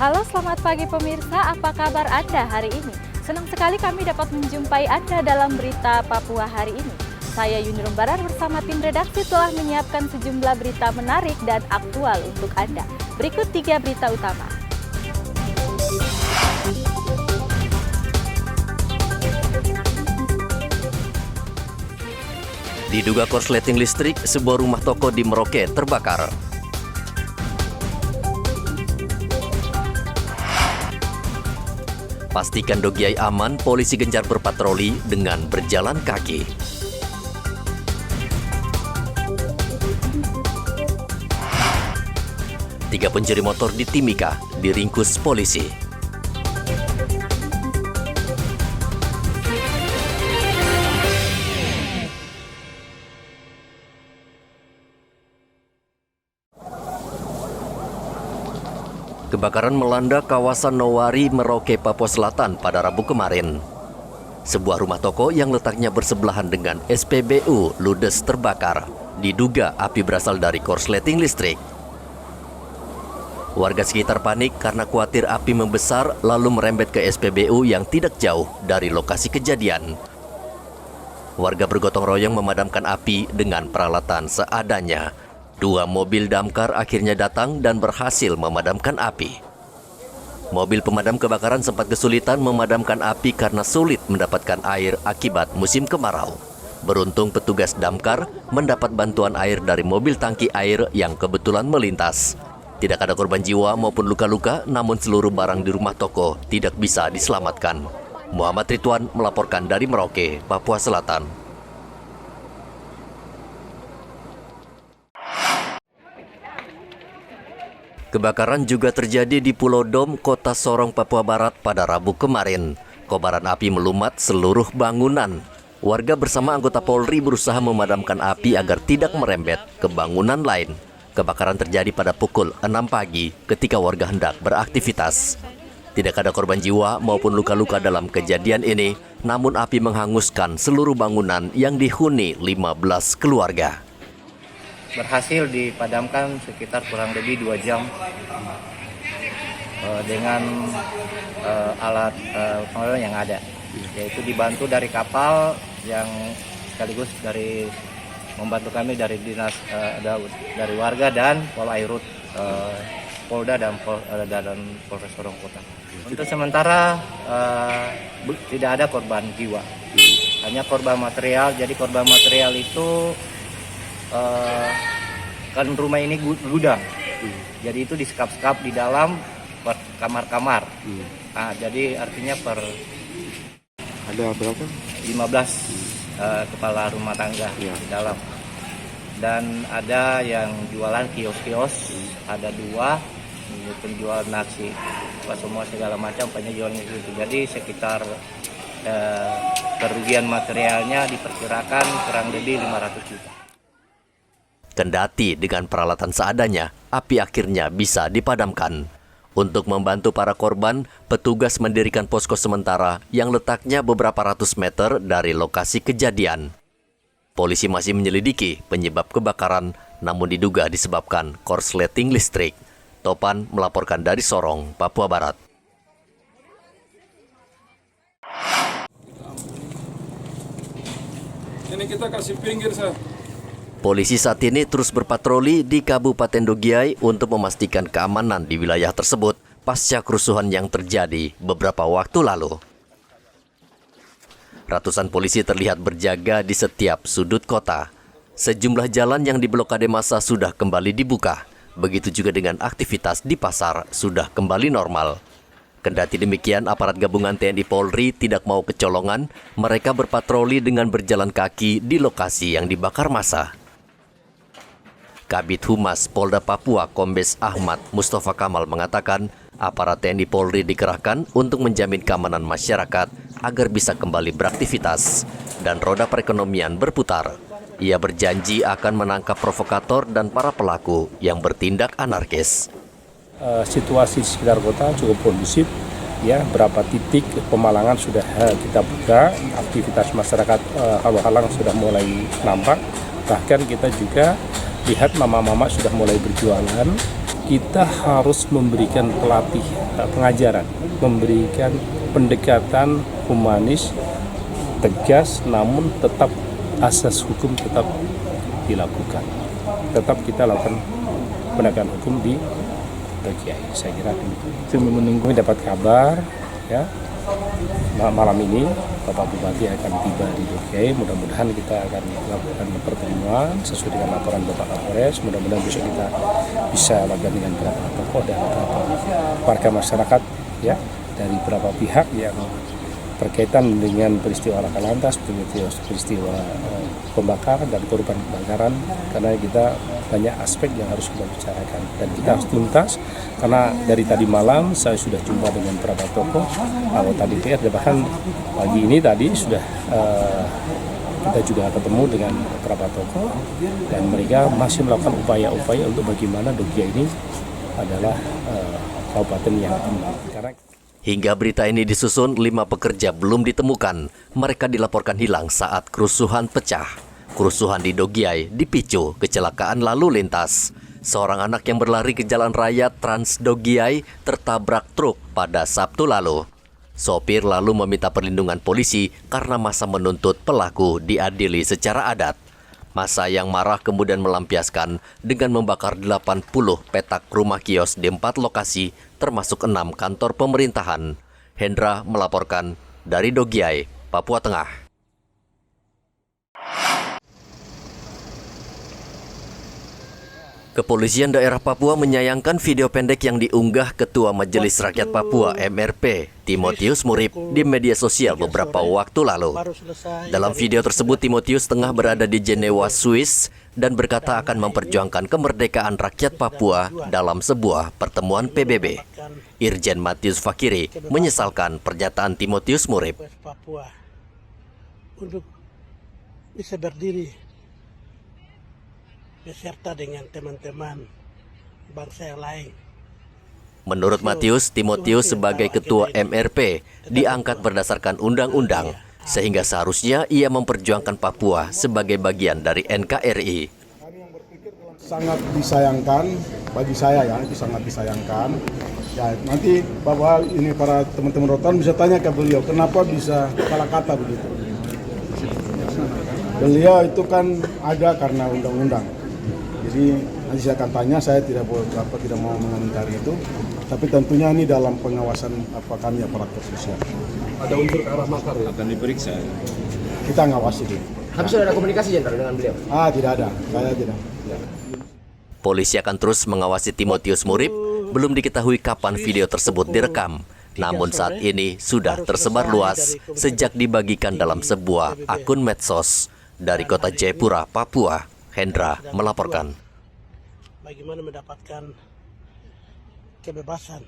Halo, selamat pagi pemirsa. Apa kabar Anda hari ini? Senang sekali kami dapat menjumpai Anda dalam berita Papua hari ini. Saya Yuni Rumbaran bersama tim redaksi telah menyiapkan sejumlah berita menarik dan aktual untuk Anda. Berikut 3 berita utama. Diduga korsleting listrik, sebuah rumah toko di Merauke terbakar. Pastikan Dogiai aman, polisi gencar berpatroli dengan berjalan kaki. Tiga pencuri motor di Timika diringkus polisi. Kebakaran melanda kawasan Nowari, Merauke, Papua Selatan pada Rabu kemarin. Sebuah rumah toko yang letaknya bersebelahan dengan SPBU ludes terbakar. Diduga api berasal dari korsleting listrik. Warga sekitar panik karena khawatir api membesar lalu merembet ke SPBU yang tidak jauh dari lokasi kejadian. Warga bergotong royong memadamkan api dengan peralatan seadanya. 2 mobil damkar akhirnya datang dan berhasil memadamkan api. Mobil pemadam kebakaran sempat kesulitan memadamkan api karena sulit mendapatkan air akibat musim kemarau. Beruntung petugas damkar mendapat bantuan air dari mobil tangki air yang kebetulan melintas. Tidak ada korban jiwa maupun luka-luka, namun seluruh barang di rumah toko tidak bisa diselamatkan. Muhammad Ridwan melaporkan dari Merauke, Papua Selatan. Kebakaran juga terjadi di Pulau Dom, Kota Sorong, Papua Barat pada Rabu kemarin. Kobaran api melumat seluruh bangunan. Warga bersama anggota Polri berusaha memadamkan api agar tidak merembet ke bangunan lain. Kebakaran terjadi pada pukul 6 pagi ketika warga hendak beraktivitas. Tidak ada korban jiwa maupun luka-luka dalam kejadian ini, namun api menghanguskan seluruh bangunan yang dihuni 15 keluarga. Berhasil dipadamkan sekitar kurang lebih 2 jam dengan alat pengolahan yang ada, yaitu dibantu dari kapal yang sekaligus dari membantu kami dari dinas dari warga dan Polairut, Polda dan Polres Sorong Kota. Untuk sementara tidak ada korban jiwa, hanya korban material. Jadi korban material itu kan rumah ini gudang, jadi itu disekap-sekap di dalam per kamar-kamar. Nah, jadi artinya ada berapa? 15 kepala rumah tangga di dalam. Dan ada yang jualan kios-kios, ada 2 penjual nasi, semua segala macam penjualnya itu. Jadi sekitar kerugian materialnya diperkirakan kurang lebih 500 juta. Kendati dengan peralatan seadanya, api akhirnya bisa dipadamkan. Untuk membantu para korban, petugas mendirikan posko sementara yang letaknya beberapa ratus meter dari lokasi kejadian. Polisi masih menyelidiki penyebab kebakaran, namun diduga disebabkan korsleting listrik. Topan melaporkan dari Sorong, Papua Barat. Ini kita kasih pinggir, Sir. Polisi saat ini terus berpatroli di Kabupaten Dogiai untuk memastikan keamanan di wilayah tersebut pasca kerusuhan yang terjadi beberapa waktu lalu. Ratusan polisi terlihat berjaga di setiap sudut kota. Sejumlah jalan yang diblokade massa sudah kembali dibuka. Begitu juga dengan aktivitas di pasar sudah kembali normal. Kendati demikian, aparat gabungan TNI Polri tidak mau kecolongan. Mereka berpatroli dengan berjalan kaki di lokasi yang dibakar massa. Kabid Humas Polda Papua Kombes Ahmad Mustafa Kamal mengatakan aparat TNI Polri dikerahkan untuk menjamin keamanan masyarakat agar bisa kembali beraktivitas dan roda perekonomian berputar. Ia berjanji akan menangkap provokator dan para pelaku yang bertindak anarkis. Situasi di sekitar kota cukup kondusif, ya, berapa titik pemalangan sudah kita buka, aktivitas masyarakat halang-halang sudah mulai nampak. Bahkan kita juga lihat mama-mama sudah mulai berjualan kita harus memberikan pengajaran, memberikan pendekatan humanis, tegas, namun tetap asas hukum tetap dilakukan. Tetap kita lakukan penegakan hukum di Dogiay. Saya kira itu menunggu dapat kabar ya. Malam ini Bapak Bupati akan tiba di Dogiay. Mudah-mudahan kita akan melakukan pertemuan sesuai dengan laporan Bapak Kapolres. Mudah-mudahan besok kita bisa lakukan dengan beberapa tokoh dan beberapa warga masyarakat ya dari beberapa pihak yang berkaitan dengan peristiwa laka lantas, peristiwa pembakaran dan korban kebakaran, karena kita banyak aspek yang harus kita bicarakan dan kita harus tuntas, karena dari tadi malam saya sudah jumpa dengan beberapa tokoh anggota DPR, bahkan pagi ini tadi sudah kita juga ketemu dengan beberapa tokoh dan mereka masih melakukan upaya-upaya untuk bagaimana Dogiay ini adalah kabupaten yang aman. Hingga berita ini disusun, 5 pekerja belum ditemukan. Mereka dilaporkan hilang saat kerusuhan pecah. Kerusuhan di Dogiay dipicu kecelakaan lalu lintas. Seorang anak yang berlari ke jalan raya Trans Dogiay tertabrak truk pada Sabtu lalu. Sopir lalu meminta perlindungan polisi karena masa menuntut pelaku diadili secara adat. Masa yang marah kemudian melampiaskan dengan membakar 80 petak rumah kios di 4 lokasi, termasuk 6 kantor pemerintahan. Hendra melaporkan dari Dogiay, Papua Tengah. Kepolisian daerah Papua menyayangkan video pendek yang diunggah Ketua Majelis Rakyat Papua MRP, Timotius Murib, di media sosial beberapa waktu lalu. Dalam video tersebut, Timotius tengah berada di Jenewa, Swiss, dan berkata akan memperjuangkan kemerdekaan rakyat Papua dalam sebuah pertemuan PBB. Irjen Matius Fakiri menyesalkan pernyataan Timotius Murib. Untuk bisa berdiri beserta dengan teman-teman bangsa yang lain. Menurut Matius, Timotius sebagai ketua MRP diangkat berdasarkan undang-undang, sehingga seharusnya ia memperjuangkan Papua sebagai bagian dari NKRI. Sangat disayangkan bagi saya ya, itu sangat disayangkan. Ya, nanti Bapak ini para teman-teman rotan bisa tanya ke beliau kenapa bisa salah kata begitu. Beliau itu kan ada karena undang-undang. Jadi nanti saya akan tanya, saya tidak mau mengomentari itu, tapi tentunya ini dalam pengawasan kami aparatur sosial. Ada unsur ke arah makar akan diperiksa. Kita ngawasi dulu. Tapi sudah ada komunikasi Jenderal dengan beliau? Tidak ada, saya tidak. Polisi akan terus mengawasi Timotius Murib. Belum diketahui kapan video tersebut direkam. Namun saat ini sudah tersebar luas sejak dibagikan dalam sebuah akun medsos. Dari kota Jayapura, Papua, Hendra melaporkan. Bagaimana mendapatkan kebebasan